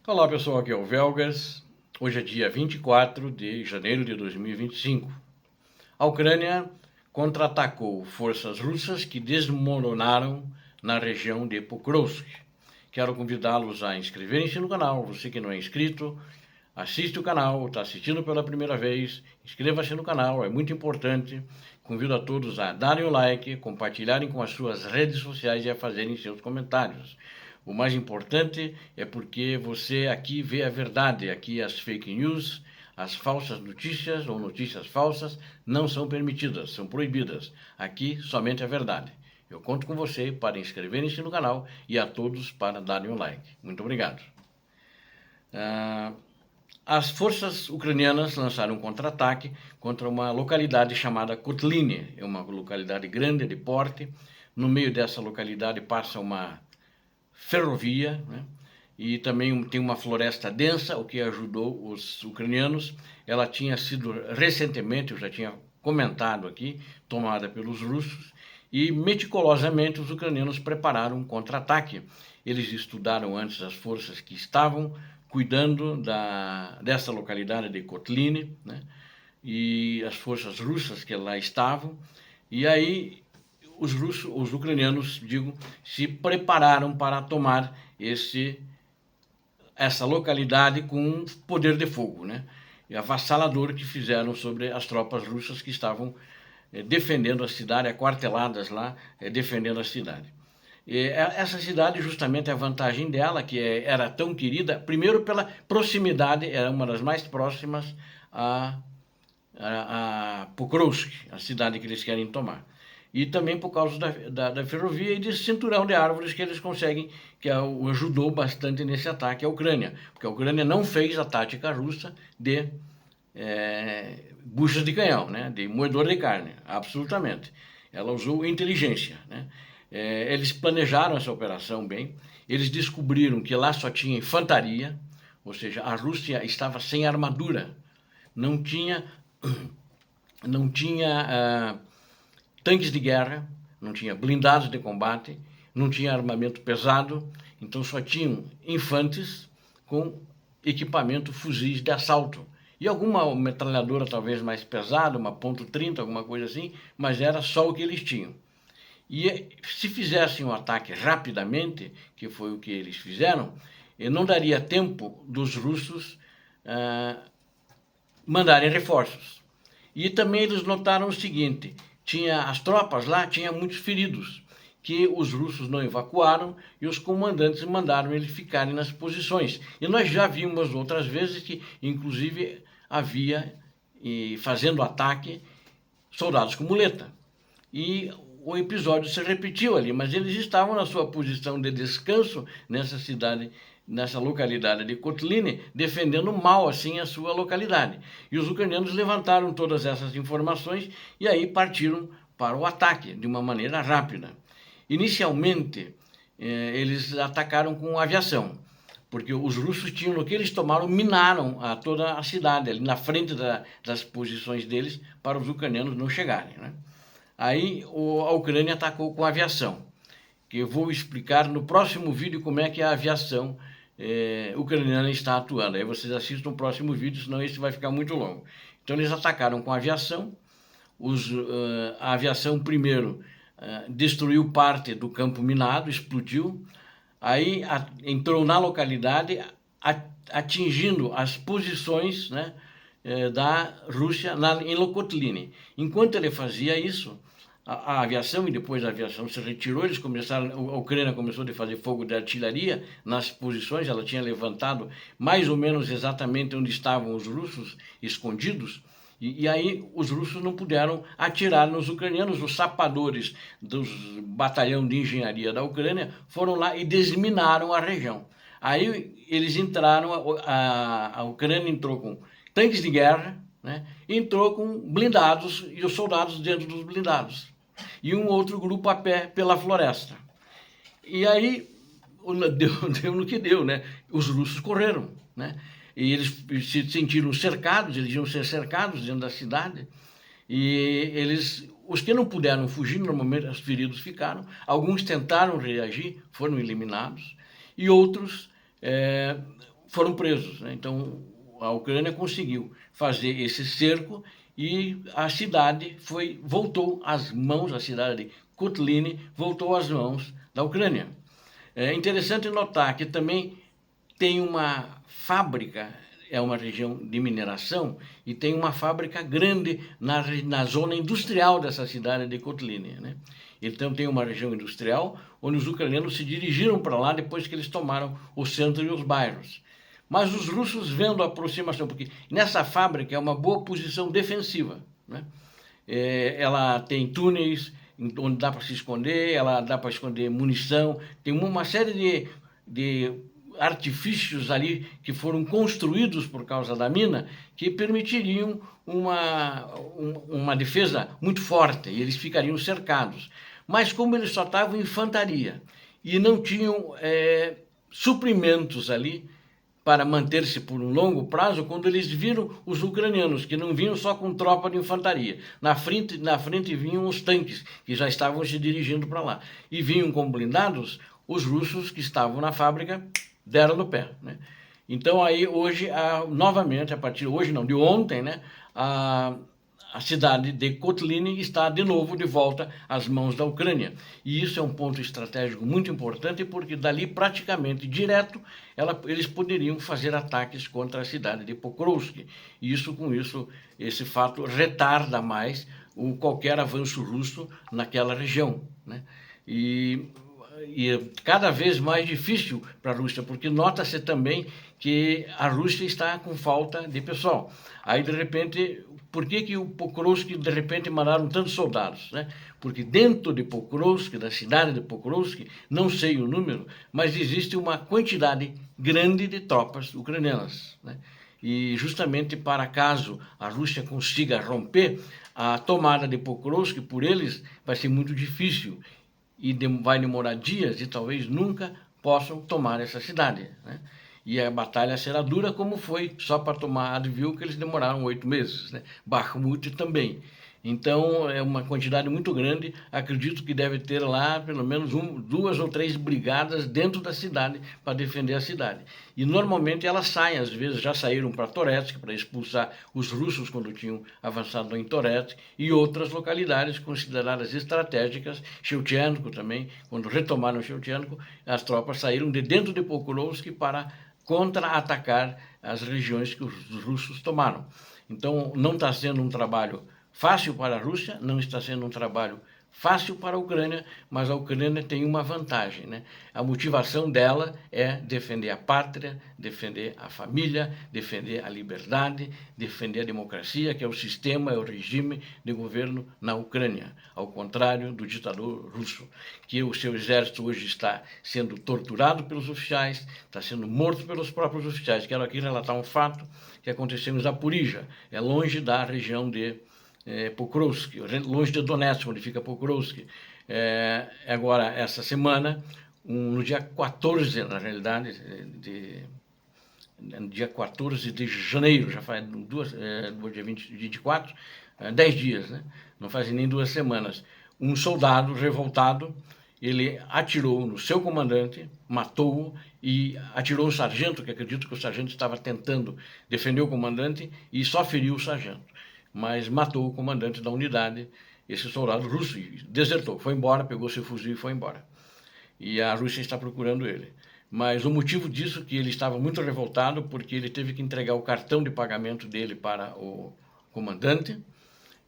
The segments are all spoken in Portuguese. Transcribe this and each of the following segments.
Olá pessoal, aqui é o Velgas. Hoje é dia 24 de janeiro de 2025. A Ucrânia contra-atacou forças russas que desmoronaram na região de Pokrovsk. Quero convidá-los a inscreverem-se no canal. Você que não é inscrito, assiste o canal, está assistindo pela primeira vez, inscreva-se no canal, é muito importante. Convido a todos a darem o like, compartilharem com as suas redes sociais e a fazerem seus comentários. O mais importante é porque você aqui vê a verdade, aqui as fake news, as falsas notícias ou notícias falsas não são permitidas, são proibidas. Aqui somente a verdade. Eu conto com você para inscreverem-se no canal e a todos para darem um like. Muito obrigado. As forças ucranianas lançaram um contra-ataque contra uma localidade chamada Kotline. É uma localidade grande, de porte. No meio dessa localidade passa uma ferrovia, né? E também tem uma floresta densa, o que ajudou os ucranianos. Ela tinha sido recentemente, eu já tinha comentado aqui, tomada pelos russos, e meticulosamente os ucranianos prepararam um contra-ataque. Eles estudaram antes as forças que estavam cuidando dessa localidade de Kotline, né? E as forças russas que lá estavam, e aí os ucranianos, se prepararam para tomar essa localidade com poder de fogo, né? E avassalador que fizeram sobre as tropas russas que estavam defendendo a cidade, aquarteladas lá, defendendo a cidade. Essa cidade, justamente a vantagem dela, que era tão querida, primeiro pela proximidade, era uma das mais próximas a Pokrovsk, a cidade que eles querem tomar. E também por causa da ferrovia e desse cinturão de árvores que eles conseguem, que ajudou bastante nesse ataque à Ucrânia, porque a Ucrânia não fez a tática russa de buchas de canhão, né, de moedor de carne, absolutamente. Ela usou inteligência, né? Eles planejaram essa operação bem, eles descobriram que lá só tinha infantaria, ou seja, a Rússia estava sem armadura, não tinha tanques de guerra, não tinha blindados de combate, não tinha armamento pesado, então só tinham infantes com equipamento, fuzis de assalto. E alguma metralhadora talvez mais pesada, uma .30, alguma coisa assim, mas era só o que eles tinham. E se fizessem um ataque rapidamente, que foi o que eles fizeram, não daria tempo dos russos mandarem reforços. E também eles notaram o seguinte, as tropas lá tinham muitos feridos, que os russos não evacuaram e os comandantes mandaram eles ficarem nas posições. E nós já vimos outras vezes que, inclusive, havia, fazendo ataque, soldados com muleta. E o episódio se repetiu ali, mas eles estavam na sua posição de descanso nessa cidade, nessa localidade de Kotline, defendendo mal assim a sua localidade. E os ucranianos levantaram todas essas informações e aí partiram para o ataque de uma maneira rápida. Inicialmente, eles atacaram com aviação, porque os russos tinham, no que eles tomaram, minaram toda a cidade, ali na frente das posições deles, para os ucranianos não chegarem, né? Aí a Ucrânia atacou com aviação, que eu vou explicar no próximo vídeo como é que a aviação ucraniana está atuando. Aí vocês assistam o próximo vídeo, senão esse vai ficar muito longo. Então eles atacaram com aviação, a aviação primeiro destruiu parte do campo minado, explodiu, aí entrou na localidade, atingindo as posições, né, da Rússia em Lokotline. Enquanto ele fazia isso, a aviação, e depois a aviação se retirou, a Ucrânia começou a fazer fogo de artilharia nas posições, ela tinha levantado mais ou menos exatamente onde estavam os russos escondidos, e aí os russos não puderam atirar nos ucranianos. Os sapadores do batalhão de engenharia da Ucrânia foram lá e desminaram a região. Aí eles entraram, a Ucrânia entrou com tanques de guerra, né? Entrou com blindados e os soldados dentro dos blindados. E um outro grupo a pé pela floresta. E aí deu no que deu, né? Os russos correram, né? E eles se sentiram cercados, eles iam ser cercados dentro da cidade. E os que não puderam fugir, normalmente os feridos ficaram. Alguns tentaram reagir, foram eliminados. E outros foram presos, né? Então, a Ucrânia conseguiu fazer esse cerco e a cidade voltou às mãos, a cidade de Kotlin voltou às mãos da Ucrânia. É interessante notar que também tem uma fábrica, é uma região de mineração, e tem uma fábrica grande na zona industrial dessa cidade de Kotlin, né? Então tem uma região industrial onde os ucranianos se dirigiram para lá depois que eles tomaram o centro e os bairros. Mas os russos vendo a aproximação, porque nessa fábrica é uma boa posição defensiva, né? Ela tem túneis onde dá para se esconder, ela dá para esconder munição, tem uma série de artifícios ali que foram construídos por causa da mina que permitiriam uma defesa muito forte e eles ficariam cercados. Mas como eles só estavam infantaria e não tinham suprimentos ali para manter-se por um longo prazo, quando eles viram os ucranianos, que não vinham só com tropa de infantaria. Na frente vinham os tanques, que já estavam se dirigindo para lá. E vinham com blindados, os russos que estavam na fábrica deram no pé, né? Então aí hoje, novamente, a partir hoje não, de ontem, né, a cidade de Kotlin está de novo de volta às mãos da Ucrânia. E isso é um ponto estratégico muito importante, porque dali praticamente direto eles poderiam fazer ataques contra a cidade de Pokrovsk. E com isso, esse fato retarda mais qualquer avanço russo naquela região, né? E é cada vez mais difícil para a Rússia, porque nota-se também que a Rússia está com falta de pessoal. Aí, de repente, por que o Pokrovsk, de repente, mandaram tantos soldados, né? Porque dentro de Pokrovsk, da cidade de Pokrovsk, não sei o número, mas existe uma quantidade grande de tropas ucranianas, né? E justamente para caso a Rússia consiga romper, a tomada de Pokrovsk por eles vai ser muito difícil e vai demorar dias e talvez nunca possam tomar essa cidade, né? E a batalha será dura, como foi só para tomar Advil, que eles demoraram 8 meses, né? Bakhmut também. Então, é uma quantidade muito grande. Acredito que deve ter lá pelo menos 2 ou 3 brigadas dentro da cidade para defender a cidade. E normalmente elas saem, às vezes já saíram para Toretsk para expulsar os russos quando tinham avançado em Toretsk e outras localidades consideradas estratégicas, Shevchenko também, quando retomaram Shevchenko, as tropas saíram de dentro de Pokrovsk para contra-atacar as regiões que os russos tomaram. Então, não está sendo um trabalho fácil para a Rússia, não está sendo um trabalho fácil para a Ucrânia, mas a Ucrânia tem uma vantagem, né? A motivação dela é defender a pátria, defender a família, defender a liberdade, defender a democracia, que é o sistema, é o regime de governo na Ucrânia, ao contrário do ditador russo, que o seu exército hoje está sendo torturado pelos oficiais, está sendo morto pelos próprios oficiais. Quero aqui relatar um fato que aconteceu em Zaporizhia, é longe da região de Pokrovsk, longe de Donetsk, onde fica Pokrovsk. Agora, essa semana, no dia 14, na realidade, dia 14 de janeiro, já faz dia 24, 10 dias, né? Não fazem nem 2 semanas. Um soldado revoltado, ele atirou no seu comandante, matou-o e atirou o sargento, que acredito que o sargento estava tentando defender o comandante e só feriu o sargento. Mas matou o comandante da unidade, esse soldado russo, e desertou, foi embora, pegou seu fuzil e foi embora. E a Rússia está procurando ele. Mas o motivo disso é que ele estava muito revoltado, porque ele teve que entregar o cartão de pagamento dele para o comandante,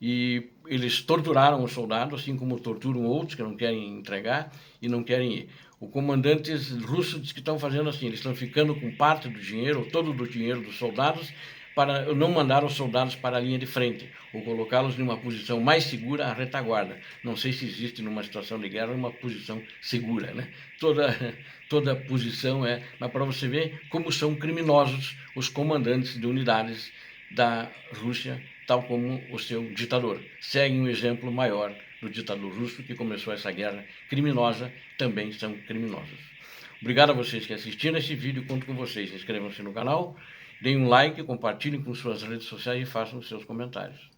e eles torturaram o soldado, assim como torturam outros que não querem entregar e não querem ir. O comandante russo diz que estão fazendo assim, eles estão ficando com parte do dinheiro, ou todo o dinheiro dos soldados, para não mandar os soldados para a linha de frente, ou colocá-los em uma posição mais segura, à retaguarda. Não sei se existe numa situação de guerra uma posição segura, né? Toda posição é... Mas para você ver como são criminosos os comandantes de unidades da Rússia, tal como o seu ditador. Seguem um exemplo maior do ditador russo que começou essa guerra criminosa, também são criminosos. Obrigado a vocês que assistiram esse vídeo, conto com vocês. Inscrevam-se no canal, deem um like, compartilhem com suas redes sociais e façam os seus comentários.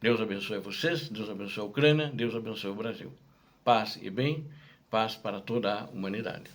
Deus abençoe vocês, Deus abençoe a Ucrânia, Deus abençoe o Brasil. Paz e bem, paz para toda a humanidade.